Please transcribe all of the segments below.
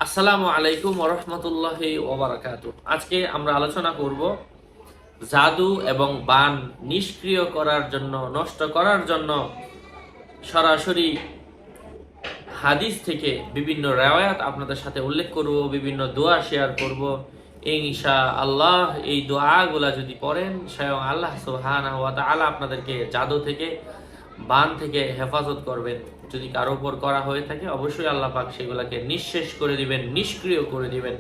আসসালামু আলাইকুম ওয়া রাহমাতুল্লাহি ওয়া বারাকাতুহু। আজকে আমরা আলোচনা করব জাদু এবং বান নিষ্ক্রিয় করার জন্য, নষ্ট করার জন্য সরাসরি হাদিস থেকে বিভিন্ন রিওয়ায়াত আপনাদের সাথে উল্লেখ করব, বিভিন্ন দোয়া শেয়ার করব। ইনশাআল্লাহ এই দোয়াগুলা যদি পড়েন, স্বয়ং আল্লাহ সুবহানাহু ওয়া তাআলা আপনাদেরকে জাদু থেকে, বান থেকে হেফাজত করবেন। যদি কারো উপর করা হয়ে থাকে অবশ্যই আল্লাহ পাক সেগুলোকে নিঃশেষ করে দিবেন, নিষ্ক্রিয় করে দিবেন।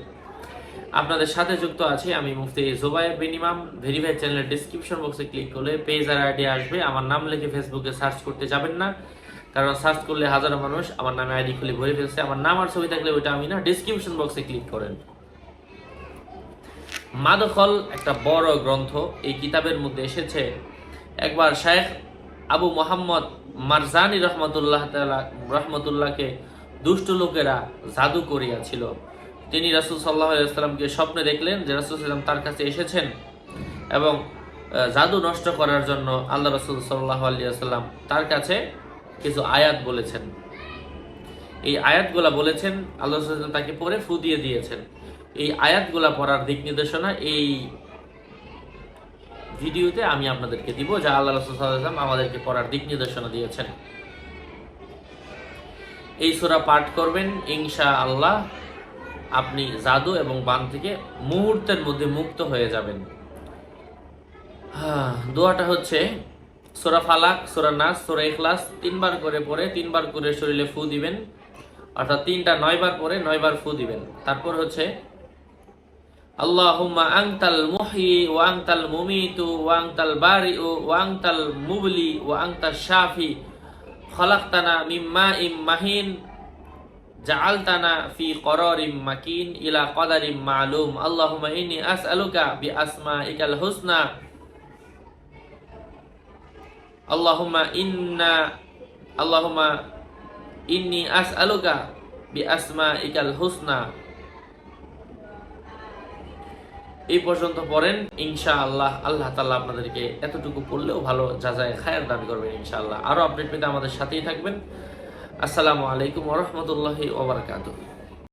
আপনাদের সাথে যুক্ত আছি আমি মুফতি জুবায়ের বিন ইমাম। ভেরিফাইড চ্যানেলের ডেসক্রিপশন বক্সে ক্লিক করলে পেজ আর আইডি আসবে। আমার নাম লিখে ফেসবুকে সার্চ করতে যাবেন না, কারণ সার্চ করলে হাজারো মানুষ আমার নামে আইডি খুলে ভরে ফেলছে। আমার নাম আর ছবি থাকলে ওইটা আমি না, ডেসক্রিপশন বক্সে ক্লিক করেন। মাদখল একটা বড় গ্রন্থ। এই কিতাবের মধ্যে এসেছে একবার শেখ আবু মোহাম্মদ মারজানি রহমতুল্লাহকে দুষ্ট লোকেরা জাদু করিয়াছিল। তিনি রাসূল সাল্লাল্লাহু আলাইহি ওয়াসাল্লামকে স্বপ্নে দেখলেন যে রাসূল সাল্লাম তার কাছে এসেছেন এবং জাদু নষ্ট করার জন্য আল্লাহ রাসূল সাল্লাল্লাহু আলাইহি ওয়াসাল্লাম তার কাছে কিছু আয়াত বলেছেন। এই আয়াতগুলা বলেছেন, আল্লাহ রাসূল সাল্লাল্লাহু আলাইহি ওয়াসাল্লাম তাকে পড়ে ফু দিয়ে দিয়েছেন। এই আয়াতগুলা পড়ার দিক নির্দেশনা এই ভিডিওতে আমি আপনাদেরকে দিব, যা আল্লাহ রাসূল সাল্লাল্লাহু আলাইহি ওয়াসাল্লাম আমাদেরকে পড়ার দিক নির্দেশনা দিয়েছেন। এই সূরা পাঠ করবেন, ইনশাআল্লাহ আপনি জাদু এবং বান থেকে মুহূর্তের মধ্যে মুক্ত হয়ে যাবেন। দোয়াটা হচ্ছে সূরা ফালাক, সূরা নাস, সূরা ইখলাস তিনবার করে পড়ে 3 বার করে শরীরে ফু দিবেন, অর্থাৎ 3টা 9 বার পরে 9 বার ফু দিবেন। তারপর হচ্ছে আল্লাহুম্মা আনতাল মুহয়ি ওয়া আনতাল মুমিতু ওয়া আনতাল বারিউ ওয়া আনতাল মুবলি ওয়া আনতাশ শাফি খলাকতানা মিন মাইম মাহিন জাআলতানা ফি করারিম মাকিন ইলা কদারিম মালুম আল্লাহুম্মা ইন্নী আসআলুকা বিআসমাইকাল হুসনা আল্লাহুম্মা ইন্নী আসআলুকা বিআসমাইকাল হুসনা। এই পর্যন্ত পড়েন, ইনশাআল্লাহ আল্লাহ তাআলা আপনাদেরকে এতটুকু পড়লেও ভালো জাযায়ে খায়ের দান করবেন ইনশাআল্লাহ। আরো আপডেট পেতে আমাদের সাথেই থাকবেন। আসসালামু আলাইকুম ওয়া রাহমাতুল্লাহি ওয়া বারাকাতুহু।